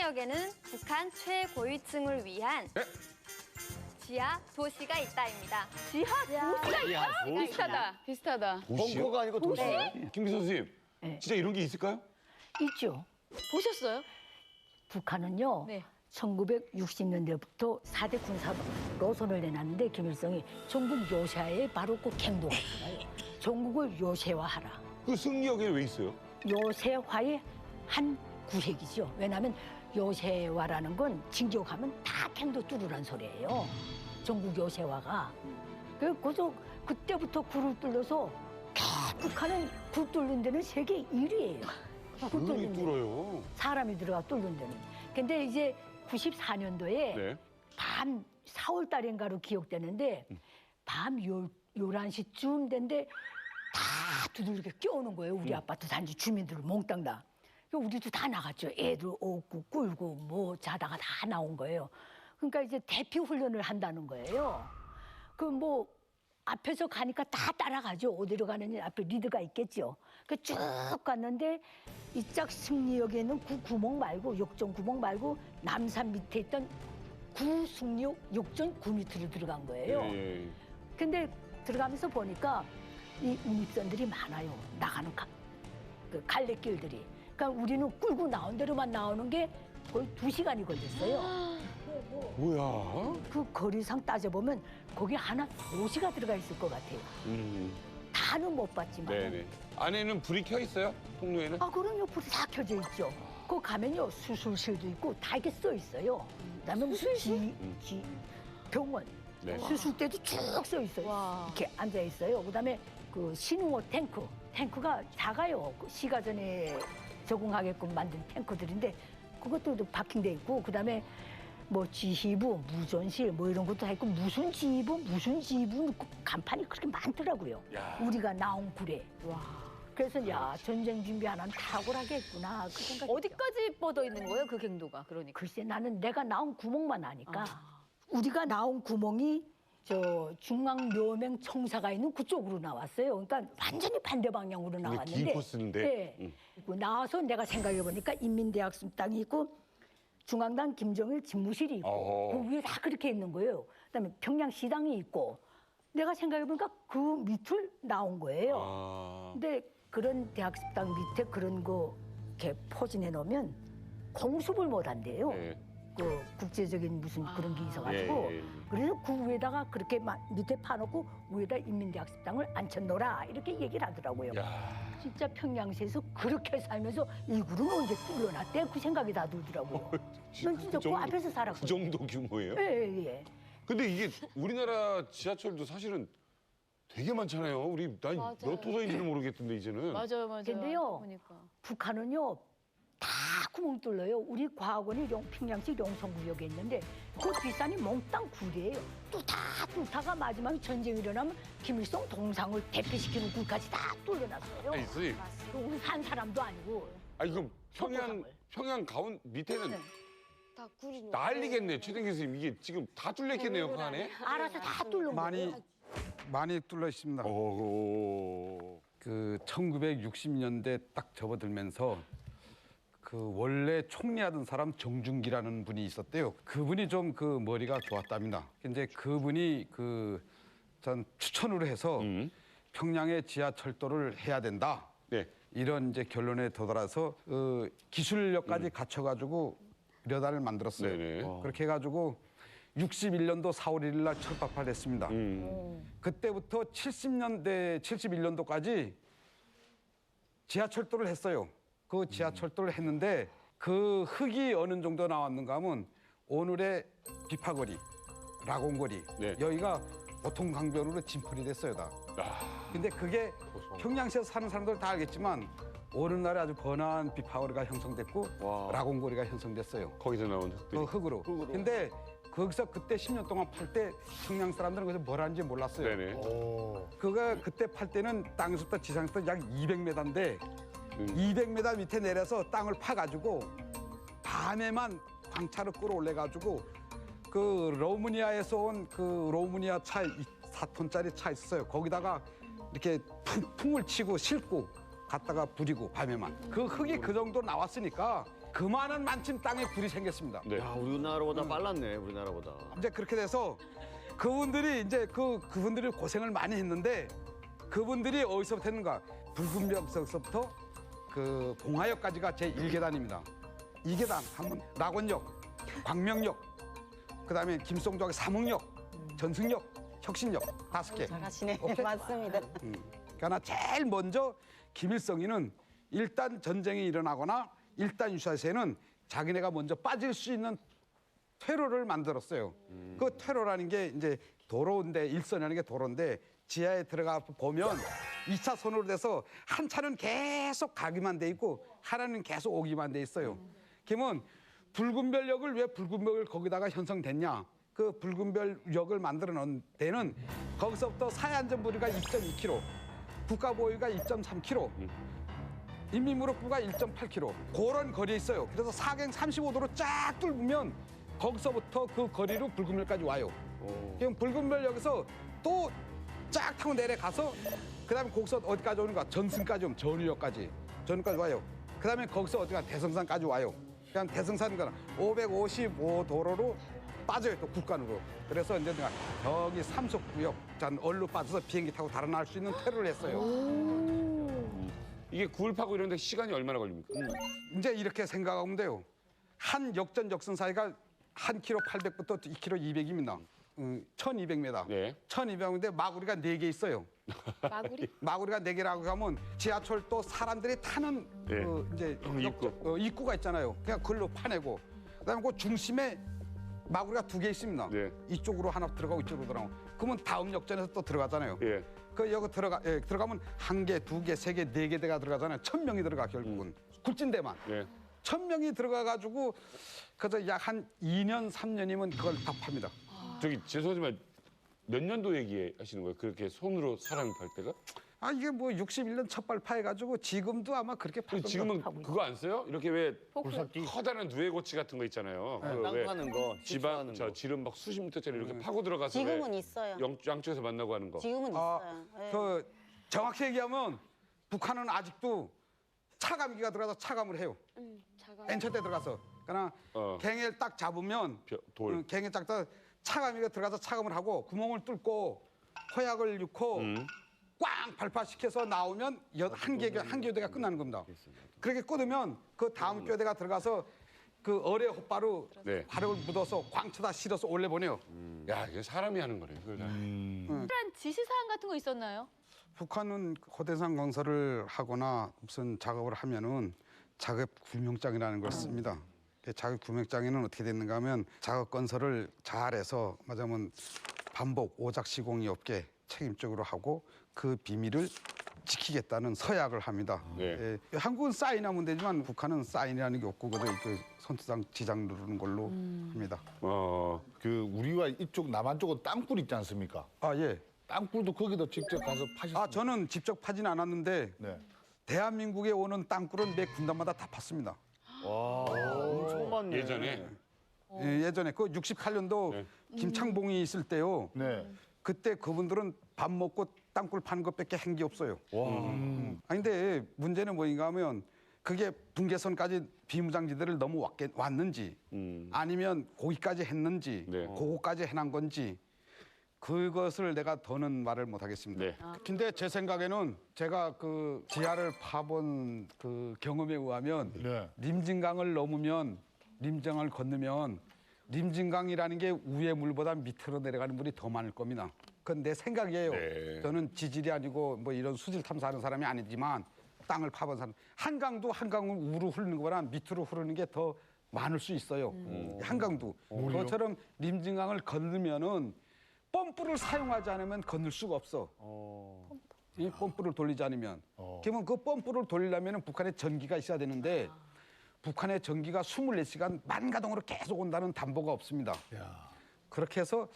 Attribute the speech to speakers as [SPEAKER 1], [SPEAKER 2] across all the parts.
[SPEAKER 1] 승리역에는 북한 최고위층을 위한 지하 도시가 있다입니다.
[SPEAKER 2] 지하 도시가
[SPEAKER 3] 야,
[SPEAKER 2] 있다? 비슷하다. 비슷하다.
[SPEAKER 3] 벙커가 아니고 도시.
[SPEAKER 4] 김기 선생님,
[SPEAKER 5] 네.
[SPEAKER 4] 진짜 이런 게 있을까요?
[SPEAKER 5] 있죠.
[SPEAKER 2] 보셨어요?
[SPEAKER 5] 북한은요.
[SPEAKER 2] 네.
[SPEAKER 5] 1960년대부터 4대 군사 노선을 내놨는데 김일성이 전국 요새화에 바로 그 행동하잖아요. 전국을 요새화하라.
[SPEAKER 4] 그 승리역에 왜 있어요?
[SPEAKER 5] 요새화의 한 구획이죠. 왜냐하면 요새화라는 건 진격하면 다 탱도 뚫으란 소리예요. 전국 요새화가. 그때부터 굴을 뚫려서 북한은 굴 뚫는 데는 세계 1위예요. 굴
[SPEAKER 4] 물이
[SPEAKER 5] 뚫는 데.
[SPEAKER 4] 뚫어요.
[SPEAKER 5] 사람이 들어가 뚫는 데는. 근데 이제 94년도에
[SPEAKER 4] 네.
[SPEAKER 5] 밤 4월 달인가로 기억되는데 밤 11시쯤 된데 다 두들겨 끼워오는 거예요. 우리 아파트 단지 주민들 몽땅 다. 우리도 다 나갔죠. 애들 업고 꿀고 뭐 자다가 다 나온 거예요. 그러니까 이제 대피 훈련을 한다는 거예요. 그 뭐 앞에서 가니까 다 따라가죠. 어디로 가느니 앞에 리드가 있겠죠. 그 쭉 갔는데 이짝 승리역에 있는 구 구멍 말고 역전 구멍 말고 남산 밑에 있던 구 승리역 역전 구 밑으로 들어간 거예요.
[SPEAKER 4] 예.
[SPEAKER 5] 근데 들어가면서 보니까 이 운입선들이 많아요. 나가는 그 갈래길들이. 그러니까 우리는 끌고 나온 대로만 나오는 게 거의 2시간이 걸렸어요.
[SPEAKER 4] 뭐야?
[SPEAKER 5] 그 거리상 따져보면 거기 하나 도시가 들어가 있을 것 같아요. 다는 못 봤지만.
[SPEAKER 4] 네네. 안에는 불이 켜 있어요? 통로에는?
[SPEAKER 5] 아, 그럼요. 불이 다 켜져 있죠. 거기 가면요. 수술실도 있고 다 이렇게 써 있어요. 그다음에 무슨 병원.
[SPEAKER 4] 네.
[SPEAKER 5] 수술대도 쭉 써 있어요.
[SPEAKER 2] 와.
[SPEAKER 5] 이렇게 앉아 있어요. 그다음에 그 신흥호 탱크. 탱크가 작아요. 그 시가전에 적응하게끔 만든 탱크들인데 그것도 파킹돼 있고 그다음에 뭐 지휘부, 무전실 뭐 이런 것도 다 있고 무슨 지휘부 그 간판이 그렇게 많더라고요.
[SPEAKER 4] 야.
[SPEAKER 5] 우리가 나온 굴에. 그래서 야 전쟁 준비하는 탁월하겠구나 그 생각이.
[SPEAKER 2] 어디까지 뻗어 있는 거예요, 그 갱도가? 그러니까.
[SPEAKER 5] 글쎄 나는 내가 나온 구멍만 아니까 우리가 나온 구멍이 저 중앙묘맹 청사가 있는 그쪽으로 나왔어요. 그러니까 완전히 반대 방향으로 나왔는데.
[SPEAKER 4] 긴 코스인데.
[SPEAKER 5] 네. 나와서 내가 생각해 보니까 인민대학습당이 있고 중앙당 김정일 집무실이 있고
[SPEAKER 4] 어허.
[SPEAKER 5] 그 위에 다 그렇게 있는 거예요. 그다음에 평양시당이 있고 내가 생각해 보니까 그 밑을 나온 거예요.
[SPEAKER 4] 아.
[SPEAKER 5] 근데 그런 대학습당 밑에 그런 거 이렇게 포진해 놓으면 공습을 못 한대요.
[SPEAKER 4] 네.
[SPEAKER 5] 그 국제적인 무슨 그런 게 있어가지고
[SPEAKER 4] 예.
[SPEAKER 5] 그래서 그 위에다가 그렇게 밑에 파놓고 위에다 인민대학습당을 앉혀놓으라 이렇게 얘기를 하더라고요.
[SPEAKER 4] 야.
[SPEAKER 5] 진짜 평양시에서 그렇게 살면서 이 굴은 언제 뚫려놨대? 그 생각이 다 들더라고요. 난 진짜 그 앞에서
[SPEAKER 4] 그
[SPEAKER 5] 살았거든.
[SPEAKER 4] 정도 규모예요?
[SPEAKER 5] 예.
[SPEAKER 4] 근데 이게 우리나라 지하철도 사실은 되게 많잖아요. 우리 난 몇 호선인지는 모르겠던데 이제는.
[SPEAKER 2] 맞아요.
[SPEAKER 5] 근데요.
[SPEAKER 2] 보니까.
[SPEAKER 5] 북한은요 다 구멍 뚫려요. 우리 과학원이 평양시 용성구역에 있는데 그 뒷산이 몽땅 굴이에요. 뚫다가 마지막에 전쟁이 일어나면 김일성 동상을 대피시키는 굴까지 다 뚫려놨어요.
[SPEAKER 4] 아니 선생님.
[SPEAKER 5] 우리 한 사람도 아니고.
[SPEAKER 4] 아니 그럼
[SPEAKER 5] 석고상을.
[SPEAKER 4] 평양 가운 밑에는
[SPEAKER 5] 네.
[SPEAKER 1] 다 굴이
[SPEAKER 4] 난리겠네. 최댕기 선생님 이게 지금 다 뚫렸겠네요 그 안에.
[SPEAKER 5] 알아서 다 뚫는 거예요.
[SPEAKER 6] 많이 뚫려 있습니다.
[SPEAKER 4] 오.
[SPEAKER 6] 그 1960년대 딱 접어들면서 그 원래 총리하던 사람 정준기라는 분이 있었대요. 그분이 좀 그 머리가 좋았답니다. 근데 그분이 그 전 추천으로 해서 평양에 지하철도를 해야 된다.
[SPEAKER 4] 네.
[SPEAKER 6] 이런 이제 결론에 도달해서 기술력까지 갖춰가지고 여단을 만들었어요.
[SPEAKER 4] 네네.
[SPEAKER 6] 그렇게 해가지고 61년도 4월 1일 날 철박파를 했습니다. 그때부터 71년도까지 지하철도를 했어요. 그 지하철도를 했는데 그 흙이 어느 정도 나왔는가 하면 오늘의 비파거리, 라곤거리
[SPEAKER 4] 네.
[SPEAKER 6] 여기가 보통강변으로 진풀이 됐어요 다. 근데 그게 평양시에서 사는 사람들 다 알겠지만 오늘날에 아주 번화한 비파거리가 형성됐고
[SPEAKER 4] 와.
[SPEAKER 6] 라곤거리가 형성됐어요.
[SPEAKER 4] 거기서 나온 흙들이.
[SPEAKER 6] 그 흙으로. 근데 거기서 그때 10년 동안 팔 때 평양 사람들은 거기서 뭘 하는지 몰랐어요.
[SPEAKER 4] 네네.
[SPEAKER 6] 그가 그때 팔 때는 땅에서부터 지상에서 약 200m인데 200m 밑에 내려서 땅을 파가지고 밤에만 광차를 끌어올려가지고 그 로마니아에서 온 그 로마니아 차 4톤짜리 차 있었어요. 거기다가 이렇게 풍을 치고 싣고 갔다가 부리고 밤에만. 그 흙이 그 정도 나왔으니까 그만한 많은 땅에 굴이 생겼습니다.
[SPEAKER 4] 네.
[SPEAKER 3] 야, 우리나라보다 빨랐네, 우리나라보다.
[SPEAKER 6] 이제 그렇게 돼서 그분들이 이제 그분들이 고생을 많이 했는데 그분들이 어디서부터 했는가? 붉은 벽서부터 그 봉화역까지가 제 1계단입니다. 2계단 한번 낙원역, 광명역, 그다음에 김송도하고 삼흥역, 전승역, 혁신역 5개.
[SPEAKER 7] 잘하시네.
[SPEAKER 6] 오케이?
[SPEAKER 7] 맞습니다.
[SPEAKER 6] 그러나 제일 먼저 김일성이는 일단 전쟁이 일어나거나 일단 유사시에는 자기네가 먼저 빠질 수 있는 퇴로를 만들었어요. 그 퇴로라는 게 이제 도로인데 일선이라는 게 도로인데 지하에 들어가 보면 2차 선으로 돼서 한 차는 계속 가기만 돼 있고 하나는 계속 오기만 돼 있어요. 그러면 붉은별역을 왜 붉은별을 거기다가 형성됐냐? 그 붉은별역을 만들어 놓은 데는 거기서부터 사해안전거리가 2.2km, 국가보유가 2.3km, 인민무력부가 1.8km 그런 거리에 있어요. 그래서 사경 35도로 쫙 뚫으면 거기서부터 그 거리로 붉은별까지 와요. 그럼 붉은별역에서 또 쫙 타고 내려가서 그다음에 거기서 어디까지 오는가? 전승까지 오면 전유역까지 와요. 그다음에 거기서 어디가 대성산까지 와요. 그냥 대성산은 555도로로 빠져요. 또 국간으로. 그래서 이제 내가 저기 삼속구역 잔 얼로 빠져서 비행기 타고 달아날 수 있는 퇴로를 했어요.
[SPEAKER 4] 이게 굴 파고 이런데 시간이 얼마나 걸립니까?
[SPEAKER 6] 이제 이렇게 생각하면 돼요. 한 역전 역선 사이가 1km 800부터 2km 200입니다. 1200m.
[SPEAKER 4] 네.
[SPEAKER 6] 1200인데 마구리가 4개 있어요.
[SPEAKER 2] 마구리?
[SPEAKER 6] 마구리가 4개라고 하면 지하철도 사람들이 타는
[SPEAKER 4] 네.
[SPEAKER 6] 그 이제
[SPEAKER 4] 입구.
[SPEAKER 6] 입구가 있잖아요. 그냥 그걸로 파내고 그다음에 그 중심에 마구리가 2개 있습니다.
[SPEAKER 4] 네.
[SPEAKER 6] 이쪽으로 하나 들어가고 이쪽으로 들어가고 그러면 다음 역전에서 또 들어가잖아요.
[SPEAKER 4] 예.
[SPEAKER 6] 그 여기 들어가면 1개, 2개, 3개, 4개 대가 들어가잖아요. 1000명이 들어가 결국은 굴진대만.
[SPEAKER 4] 네.
[SPEAKER 6] 1000명이 들어가가지고 그래서 약 한 2년, 3년이면 그걸 다 팝니다.
[SPEAKER 4] 저기 죄송하지만 몇 년도 얘기하시는 거예요? 그렇게 손으로 사람이 팔 때가?
[SPEAKER 6] 아 이게 뭐 61년 첫발 파해가지고 지금도 아마 그렇게 팔 겁니다.
[SPEAKER 4] 지금은 그거 안 써요? 이렇게 왜
[SPEAKER 2] 포크.
[SPEAKER 4] 커다란 누에고치 같은 거 있잖아요. 그
[SPEAKER 3] 땅
[SPEAKER 4] 왜
[SPEAKER 3] 파는 거,
[SPEAKER 4] 지방
[SPEAKER 3] 시추하는
[SPEAKER 4] 저
[SPEAKER 3] 거.
[SPEAKER 4] 지름 막 수십 미터짜리 이렇게 파고 들어가서
[SPEAKER 7] 지금은
[SPEAKER 4] 왜
[SPEAKER 7] 있어요.
[SPEAKER 4] 양쪽에서 만나고 하는 거.
[SPEAKER 7] 지금은 있어요. 예.
[SPEAKER 6] 그 정확히 얘기하면 북한은 아직도 차감기가 들어가서 차감을 해요. 엔처 때 들어가서. 그러나 갱을 딱 잡으면
[SPEAKER 4] 돌.
[SPEAKER 6] 갱에 딱 차감기가 들어가서 차감을 하고 구멍을 뚫고 허약을 넣고 꽝 발파시켜서 나오면 한 교대가 끝나는 겁니다. 그렇게 끊으면 그 다음 교대가 들어가서 그 어뢰 헛바로
[SPEAKER 4] 네.
[SPEAKER 6] 화력을 묻어서 광쳐다 실어서 올려보내요.
[SPEAKER 4] 야, 이게 사람이 하는 거네. 그걸 다.
[SPEAKER 2] 특별한 지시사항 같은 거 있었나요?
[SPEAKER 6] 북한은 고대산 건설을 하거나 무슨 작업을 하면은 작업 구명장이라는 걸 씁니다. 작업 구명장에는 어떻게 됐는가 하면 작업 건설을 잘해서 말하자면 반복 오작 시공이 없게 책임적으로 하고 그 비밀을 지키겠다는 서약을 합니다.
[SPEAKER 4] 네.
[SPEAKER 6] 한국은 사인하면 되지만 북한은 사인이라는 게 없고 그래도 그 손수상 지장 누르는 걸로 합니다.
[SPEAKER 8] 그 우리와 이쪽 남한 쪽은 땅굴 있지 않습니까?
[SPEAKER 6] 아 예.
[SPEAKER 8] 땅굴도 거기도 직접 가서 파셨습니까?
[SPEAKER 6] 아 저는 직접 파진 않았는데
[SPEAKER 8] 네.
[SPEAKER 6] 대한민국에 오는 땅굴은 매 군단마다 다 팠습니다.
[SPEAKER 3] 엄청 많네.
[SPEAKER 4] 예전에
[SPEAKER 6] 예전에 그 68년도
[SPEAKER 4] 네.
[SPEAKER 6] 김창봉이 있을 때요.
[SPEAKER 8] 네.
[SPEAKER 6] 그때 그분들은 밥 먹고 땅굴 파는 것밖에 한 게 없어요.
[SPEAKER 8] 와.
[SPEAKER 6] 아니 근데 문제는 뭐인가 하면 그게 분계선까지 비무장지대를 넘어 왔는지 아니면 거기까지 했는지
[SPEAKER 4] 네.
[SPEAKER 6] 그거까지 해난 건지 그것을 내가 더는 말을 못 하겠습니다.
[SPEAKER 4] 네.
[SPEAKER 6] 근데 제 생각에는 제가 그 지하를 파본 그 경험에 의하면
[SPEAKER 8] 네.
[SPEAKER 6] 림진강을 넘으면 림정을 건너면 림진강이라는 게 위의 물보다 밑으로 내려가는 물이 더 많을 겁니다. 그건 내 생각이에요.
[SPEAKER 4] 네.
[SPEAKER 6] 저는 지질이 아니고 뭐 이런 수질 탐사하는 사람이 아니지만 땅을 파본 사람. 한강도 한강을 우로 흐르는 것보다 밑으로 흐르는 게 더 많을 수 있어요. 한강도. 그것처럼 림진강을 건너면은 펌프를 사용하지 않으면 건널 수가 없어. 이 펌프를 돌리지 않으면. 그러면 그 펌프를 돌리려면 북한에 전기가 있어야 되는데 북한의 전기가 24시간 만가동으로 계속 온다는 담보가 없습니다. 그렇게 해서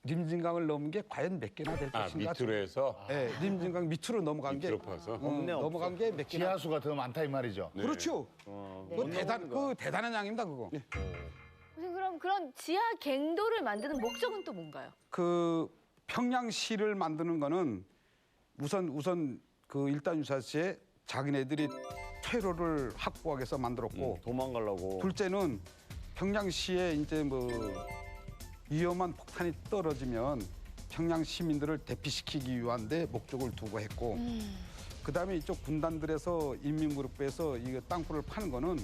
[SPEAKER 6] 림진강을 넘은 게 과연 몇 개나 될
[SPEAKER 4] 아,
[SPEAKER 6] 것인가.
[SPEAKER 4] 밑으로 해서
[SPEAKER 6] 네, 림진강 밑으로 넘어간 게
[SPEAKER 4] 밑으로 파서.
[SPEAKER 6] 넘어간 게 몇 개나.
[SPEAKER 8] 지하수가 더 많다 이 말이죠.
[SPEAKER 6] 그렇죠. 그 대단한 양입니다, 그거.
[SPEAKER 2] 선생님 그럼 그런 지하 갱도를 만드는 목적은 또 뭔가요?
[SPEAKER 6] 그 평양시를 만드는 거는 우선 그 일단 유사시에 자기네들이 퇴로를 확보하기 위해서 만들었고
[SPEAKER 3] 도망가려고.
[SPEAKER 6] 둘째는 평양시에 이제 뭐 위험한 폭탄이 떨어지면 평양 시민들을 대피시키기 위한 데 목적을 두고 했고 그다음에 이쪽 군단들에서 인민그룹에서 이 땅굴을 파는 거는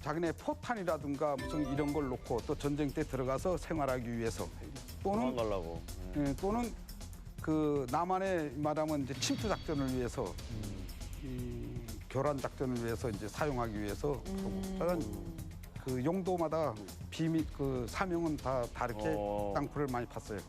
[SPEAKER 6] 자기네 포탄이라든가 무슨 이런 걸 놓고 또 전쟁 때 들어가서 생활하기 위해서 또는
[SPEAKER 3] 도망가려고.
[SPEAKER 6] 또는 그 남한에 말하면 이제 침투 작전을 위해서 이 교란 작전을 위해서 이제 사용하기 위해서 하고 그 용도마다 비밀 그 사명은 다 다르게 땅굴을 많이 팠어요.